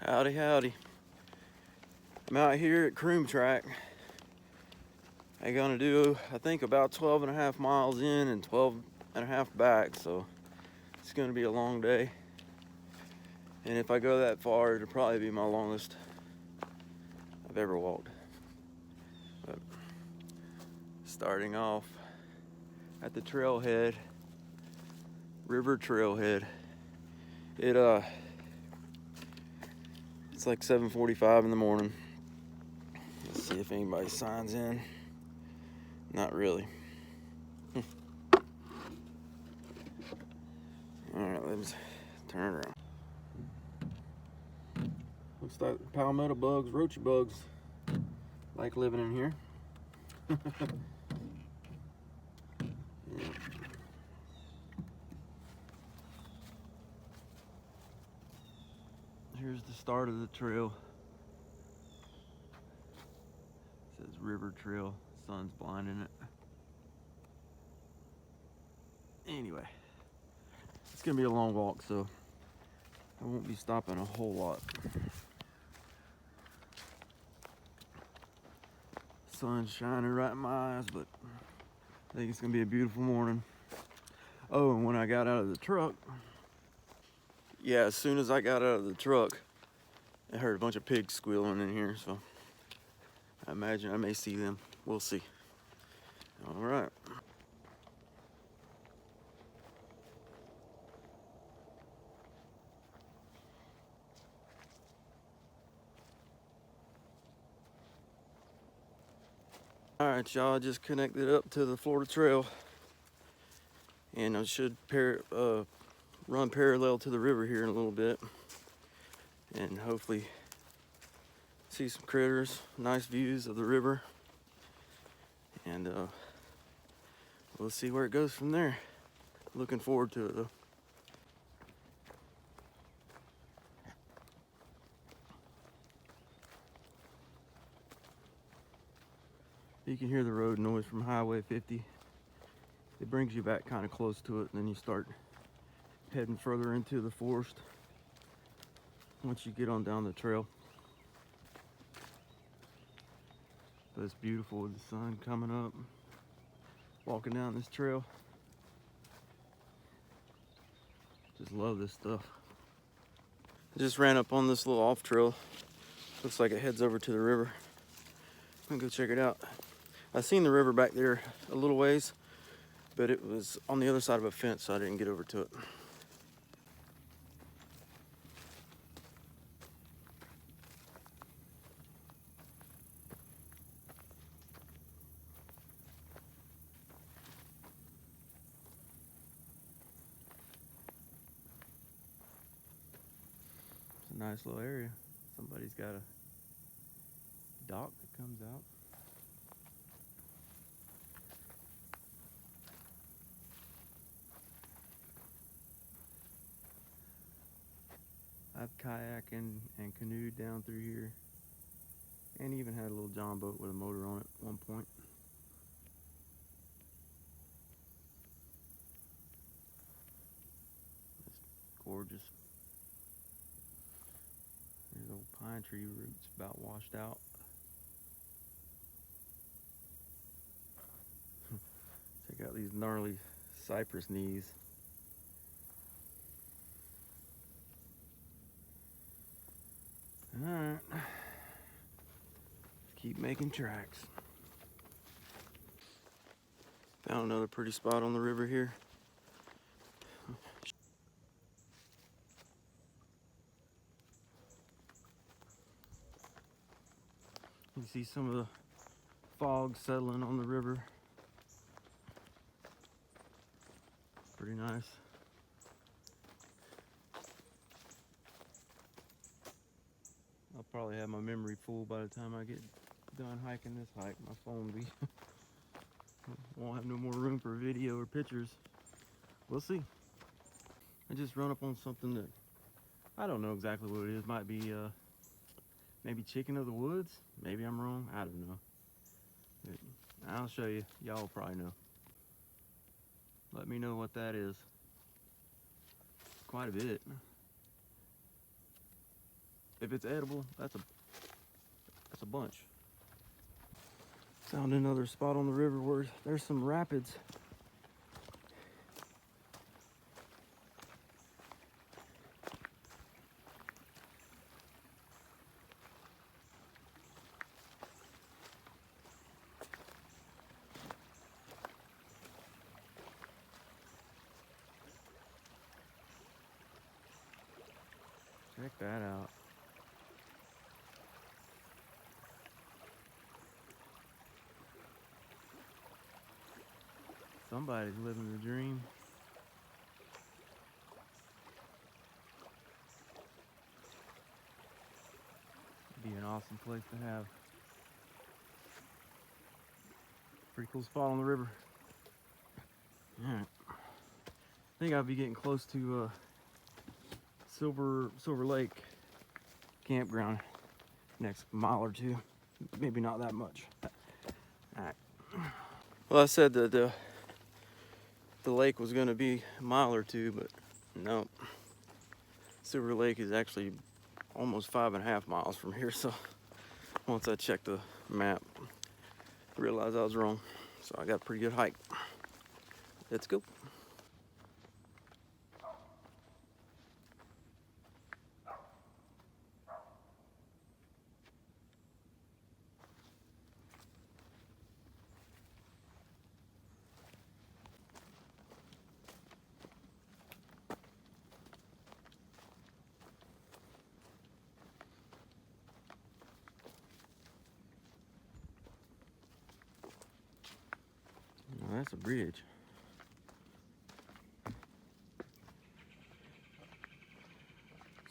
Howdy, howdy. I'm out here at Croom Track. I'm gonna do, I think, about 12 and a half miles in and 12 and a half back, so it's gonna be a long day. And if I go that far, it'll probably be my longest I've ever walked. But starting off at the trailhead, river trailhead. It's like 7:45 in the morning. Let's see if anybody signs in. Not really. Alright, let's turn around. Looks like palmetto bugs, roachy bugs like living in here. Yeah. Here's the start of the trail. It says river trail. Sun's blinding it. Anyway, it's gonna be a long walk, so I won't be stopping a whole lot. Sun's shining right in my eyes, but I think it's gonna be a beautiful morning. Oh, and when I got out of the truck, yeah, as soon as I got out of the truck, I heard a bunch of pigs squealing in here, so I imagine I may see them. We'll see. All right. All right, y'all, I just connected up to the Florida Trail, and I should run parallel to the river here in a little bit, and hopefully see some critters, nice views of the river, and we'll see where it goes from there. Looking forward to it, though. You can hear the road noise from Highway 50. It brings you back kind of close to it, and then you start heading further into the forest once you get on down the trail. But it's beautiful with the sun coming up. Walking down this trail. Just love this stuff. I just ran up on this little off trail. Looks like it heads over to the river. I'm gonna go check it out. I seen the river back there a little ways, but it was on the other side of a fence, so I didn't get over to it. It's a nice little area. Somebody's got a dock that comes out. I've kayaked and canoed down through here, and even had a little john boat with a motor on it at one point. It's gorgeous. There's old pine tree roots about washed out. Check out these gnarly cypress knees. Alright. Keep making tracks. Found another pretty spot on the river here. You can see some of the fog settling on the river. Pretty nice. I'll probably have my memory full by the time I get done hiking this hike. My phone will be won't have no more room for video or pictures. We'll see. I just run up on something that I don't know exactly what it is. Might be maybe chicken of the woods. Maybe I'm wrong. I don't know. But I'll show you. Y'all probably know. Let me know what that is. Quite a bit. If it's edible, that's a bunch. Found another spot on the river where there's some rapids. Check that out. Somebody's living the dream. Be an awesome place to have. Pretty cool spot on the river. Alright. I think I'll be getting close to Silver Lake campground next mile or two. Maybe not that much. Alright. Well, I said that the lake was gonna be a mile or two, but no. Silver Lake is actually almost 5.5 miles from here, so once I checked the map, I realized I was wrong. So I got a pretty good hike. Let's go. Now that's a bridge.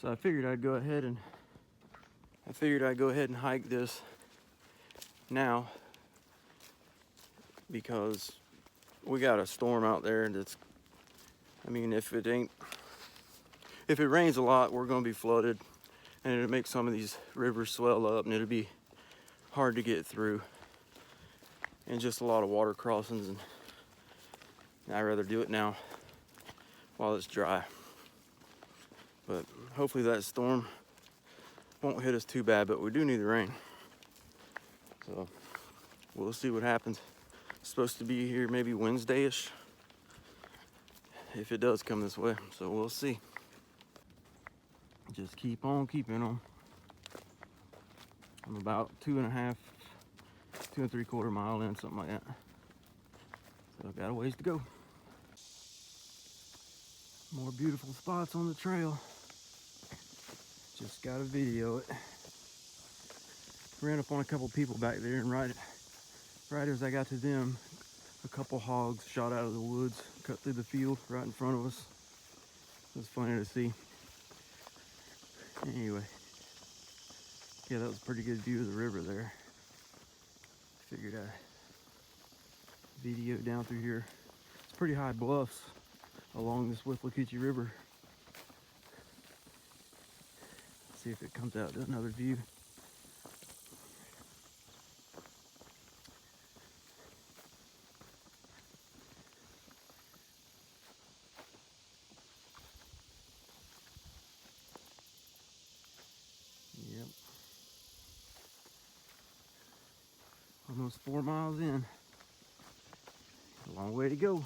So I figured I'd go ahead and hike this now because we got a storm out there that's, I mean, if it rains a lot, we're gonna be flooded and it'll make some of these rivers swell up and it'll be hard to get through and just a lot of water crossings, and I'd rather do it now while it's dry. But hopefully that storm won't hit us too bad, but we do need the rain. So we'll see what happens. It's supposed to be here maybe Wednesday-ish, if it does come this way, so we'll see. Just keep on keeping on. I'm about 2 3/4 mile in, something like that. So I've got a ways to go. More beautiful spots on the trail. Just gotta video it. Ran up on a couple people back there, and right as I got to them, a couple hogs shot out of the woods, cut through the field right in front of us. It was funny to see. Anyway, yeah, that was a pretty good view of the river there. Figured I'd video down through here. It's pretty high bluffs along this Withlacoochee River. See if it comes out to another view. Yep. Almost 4 miles in. A long way to go.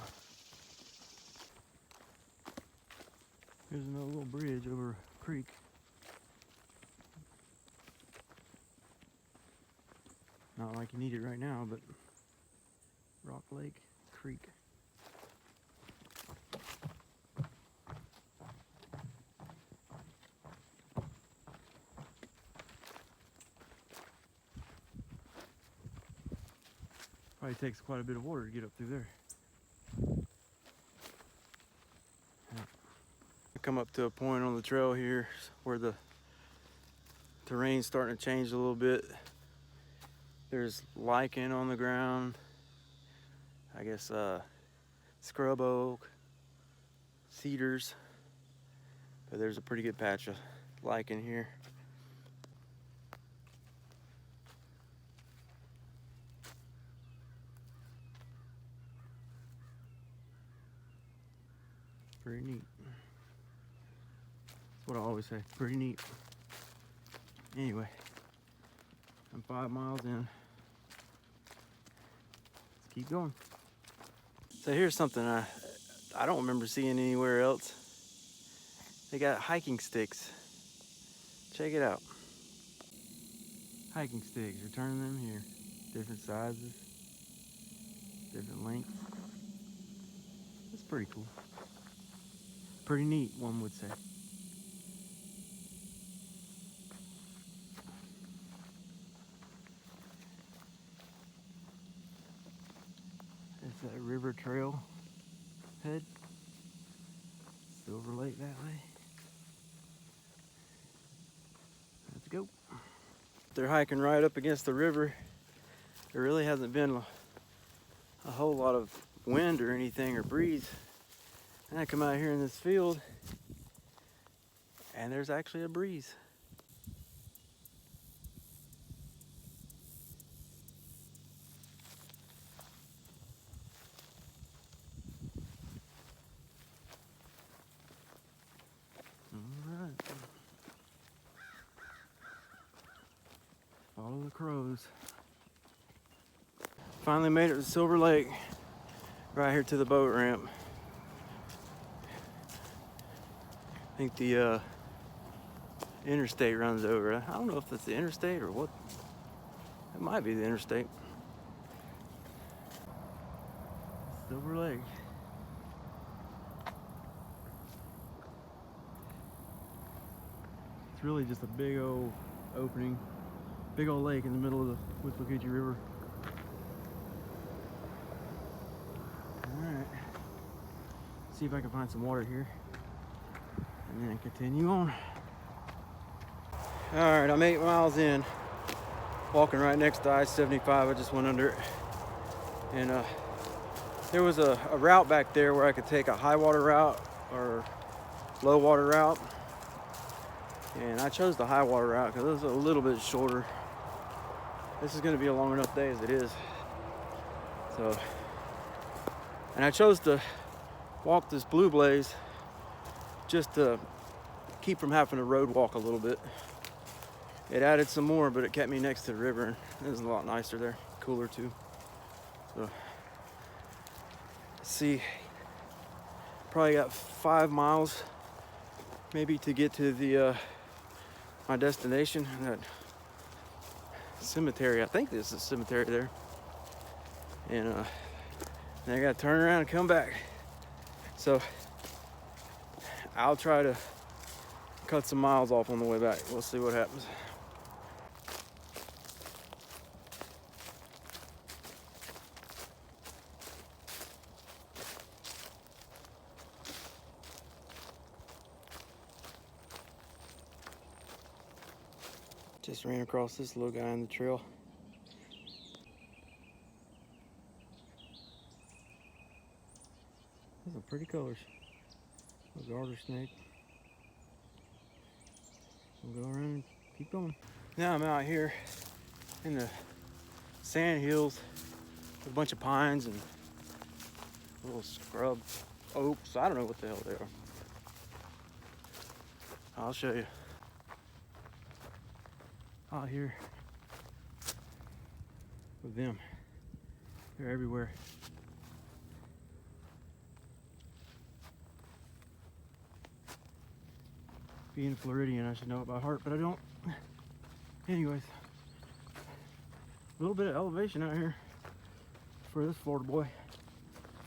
There's another little bridge over a creek. Not like you need it right now, but Rock Lake Creek. Probably takes quite a bit of water to get up through there. I come up to a point on the trail here where the terrain's starting to change a little bit. There's lichen on the ground. I guess scrub oak, cedars. But there's a pretty good patch of lichen here. Pretty neat. That's what I always say, pretty neat. Anyway, I'm 5 miles in. Let's keep going. So here's something I don't remember seeing anywhere else. They got hiking sticks. Check it out. Hiking sticks, you're turning them here. Different sizes, different lengths. That's pretty cool. Pretty neat, one would say. It's that river trail head. Silver Lake that way. Let's go. They're hiking right up against the river. There really hasn't been a whole lot of wind or anything or breeze. And I come out here in this field and there's actually a breeze. Alright. Follow the crows. Finally made it to Silver Lake. Right here to the boat ramp. I think the interstate runs over. I don't know if that's the interstate or what. It might be the interstate. Silver Lake. It's really just a big old opening, big old lake in the middle of the Withlacoochee River. Alright, see if I can find some water here and then continue on. Alright, I'm 8 miles in, walking right next to I-75. I just went under it, and there was a route back there where I could take a high water route or low water route, and I chose the high water route because it was a little bit shorter. This is going to be a long enough day as it is. So, and I chose to walk this Blue Blaze just to keep from having to road walk a little bit. It added some more, but it kept me next to the river, and it was a lot nicer there, cooler too. So, let's see, probably got 5 miles maybe to get to the my destination, that cemetery. I think this is a cemetery there, and then I gotta turn around and come back. So I'll try to cut some miles off on the way back. We'll see what happens. Just ran across this little guy in the trail. Those are pretty colors. A garter snake. We'll go around and keep going. Now I'm out here in the sand hills with a bunch of pines and little scrub oaks. I don't know what the hell they are. I'll show you. Out here with them. They're everywhere. Being Floridian, I should know it by heart, but I don't. Anyways, a little bit of elevation out here for this Florida boy.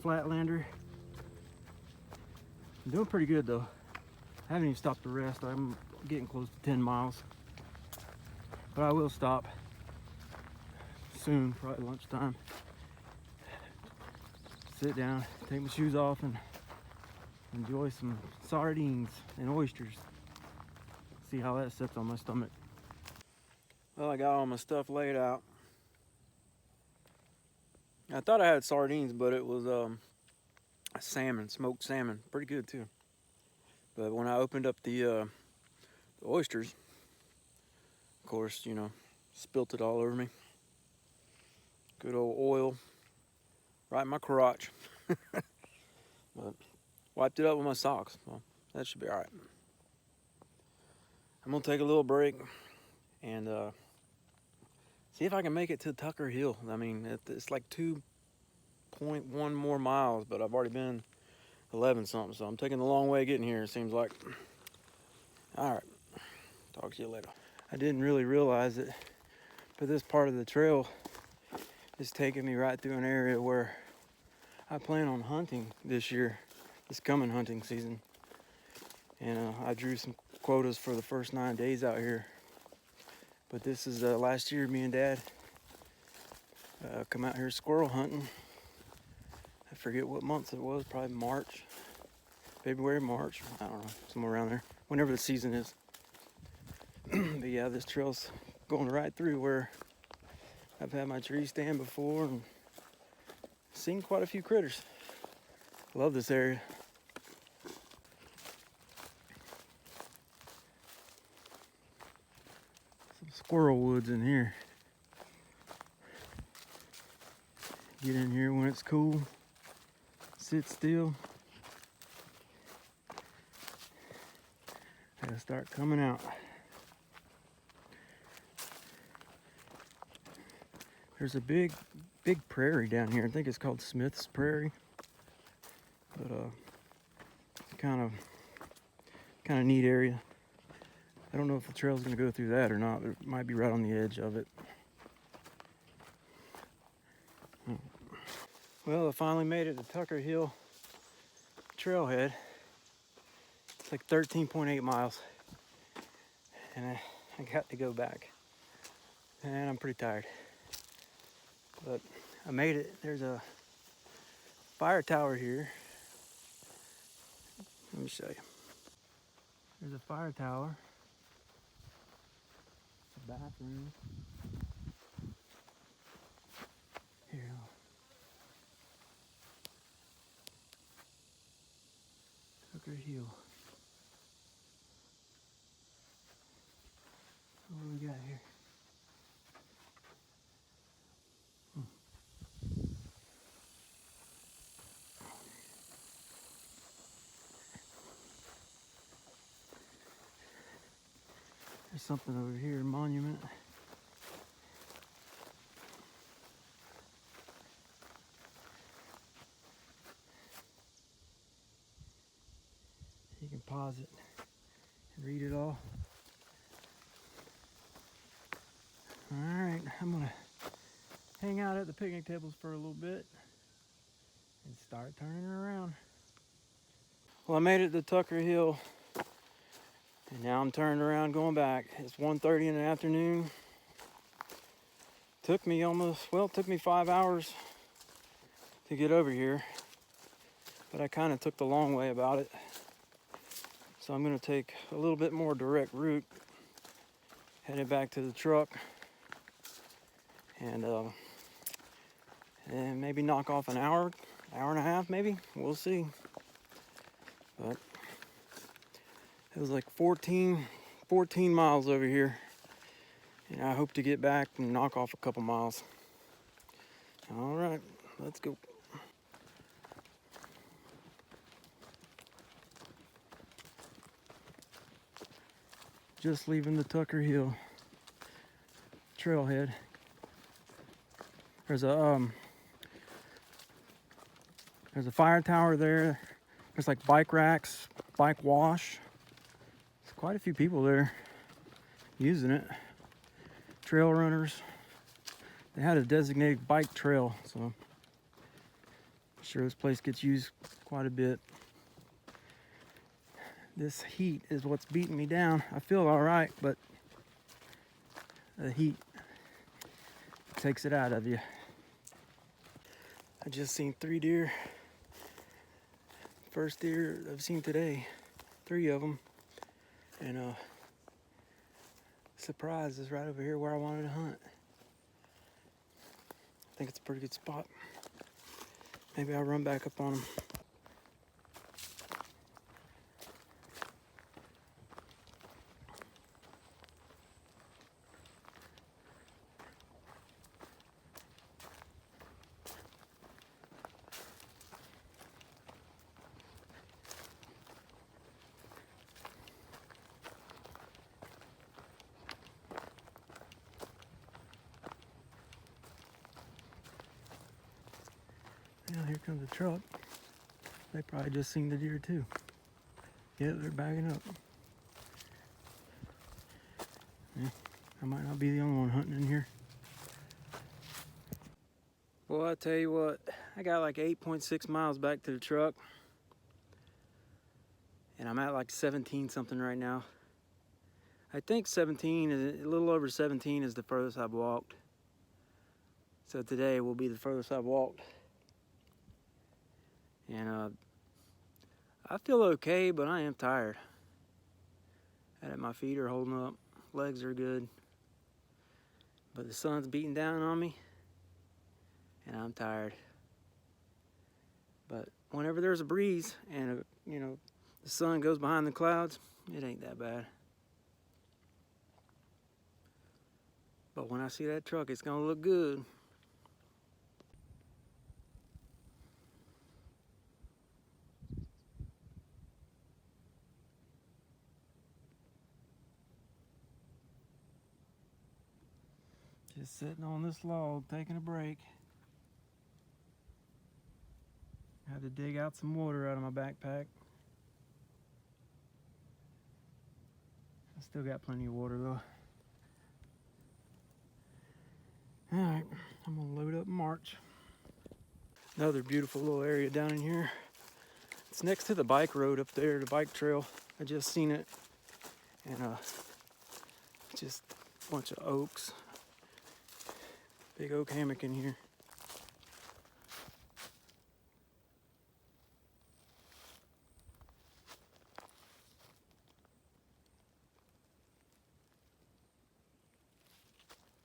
Flatlander. I'm doing pretty good though. I haven't even stopped to rest. I'm getting close to 10 miles. But I will stop soon, probably lunchtime. Sit down, take my shoes off, and enjoy some sardines and oysters. See how that sits on my stomach. Well, I got all my stuff laid out. I thought I had sardines, but it was salmon, smoked salmon. Pretty good too. But when I opened up the oysters, of course, you know, spilt it all over me. Good old oil right in my crotch. But wiped it up with my socks. Well, that should be all right. I'm gonna take a little break and see if I can make it to Tucker Hill. I mean, it's like 2.1 more miles, but I've already been 11 something, so I'm taking the long way getting here, it seems like. All right, talk to you later. I didn't really realize it, but this part of the trail is taking me right through an area where I plan on hunting this year, this coming hunting season. And I drew some quotas for the first 9 days out here. But this is last year, me and Dad come out here squirrel hunting. I forget what month it was, probably March, February, March, I don't know, somewhere around there, whenever the season is. But yeah, this trail's going right through where I've had my tree stand before and seen quite a few critters. Love this area. Some squirrel woods in here. Get in here when it's cool. Sit still. Gotta start coming out. There's a big prairie down here. I think it's called Smith's Prairie. But kind of neat area. I don't know if the trail's gonna go through that or not. It might be right on the edge of it. Well, I finally made it to Tucker Hill trailhead. It's like 13.8 miles. And I got to go back. And I'm pretty tired. But I made it. There's a fire tower here. Let me show you. There's a fire tower. It's a bathroom. Here. Tucker Hill. What do we got here? There's something over here, a monument. You can pause it and read it all. All right, I'm gonna hang out at the picnic tables for a little bit and start turning around. Well, I made it to Tucker Hill, and now I'm turning around going back. It's 1:30 in the afternoon. Took me 5 hours to get over here, but I kind of took the long way about it. So I'm gonna take a little bit more direct route, headed back to the truck, and maybe knock off an hour and a half, maybe. We'll see. But it was like 14 miles over here, and I hope to get back and knock off a couple miles. All right, let's go. Just leaving the Tucker Hill trailhead. There's a fire tower there. There's like bike racks, bike wash. There's quite a few people there using it. Trail runners. They had a designated bike trail, so I'm sure this place gets used quite a bit. This heat is what's beating me down. I feel all right, but the heat takes it out of you. I just seen 3 deer. First deer I've seen today, 3 of them. And surprise is right over here where I wanted to hunt. I think it's a pretty good spot. Maybe I'll run back up on them. Now here comes the truck. They probably just seen the deer too. Yeah, they're backing up. Yeah, I might not be the only one hunting in here. Well, I tell you what, I got like 8.6 miles back to the truck. And I'm at like 17 something right now. I think 17, a little over 17 is the furthest I've walked. So today will be the furthest I've walked. And I feel okay, but I am tired. My feet are holding up, legs are good. But the sun's beating down on me, and I'm tired. But whenever there's a breeze and the sun goes behind the clouds, it ain't that bad. But when I see that truck, it's gonna look good. Just sitting on this log, taking a break. Had to dig out some water out of my backpack. I still got plenty of water though. Alright, I'm gonna load up and march. Another beautiful little area down in here. It's next to the bike road up there, the bike trail. I just seen it. And just a bunch of oaks. Big oak hammock in here.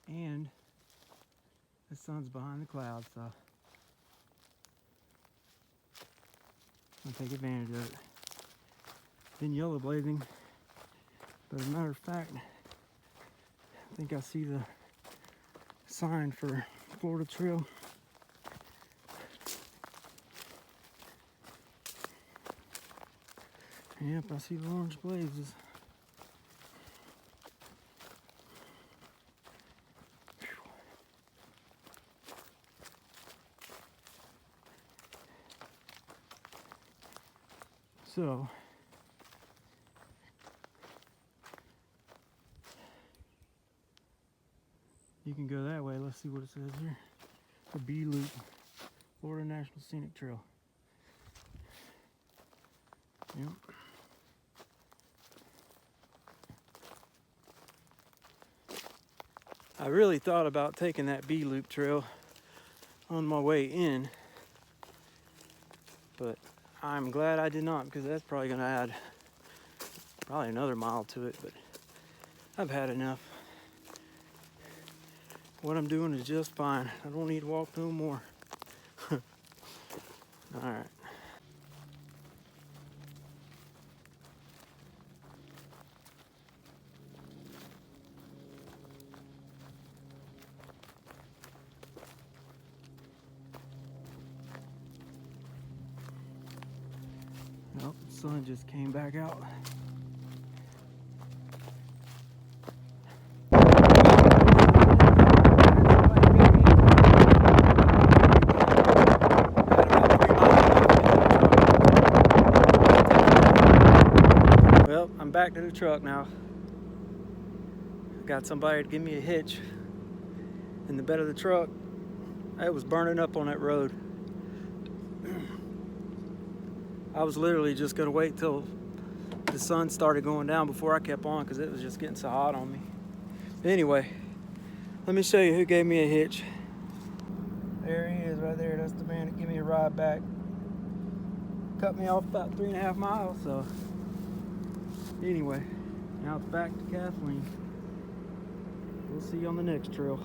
And the sun's behind the clouds, so I'm gonna take advantage of it. Been yellow blazing, but as a matter of fact, I think I see the sign for Florida Trail. Yep, I see the orange blazes. So, you can go that way. Let's see what it says here. The B Loop, Florida National Scenic Trail. Yep. I really thought about taking that B Loop trail on my way in, but I'm glad I did not, because that's probably gonna add probably another mile to it, but I've had enough. What I'm doing is just fine. I don't need to walk no more. All right. Nope, the sun just came back out. Well, I'm back to the truck now. Got somebody to give me a hitch in the bed of the truck. It was burning up on that road. I was literally just gonna wait till the sun started going down before I kept on, because it was just getting so hot on me. But anyway, let me show you who gave me a hitch. There he is right there. That's the man that gave me a ride back. Cut me off about 3.5 miles, so anyway, now it's back to Kathleen. We'll see you on the next trail.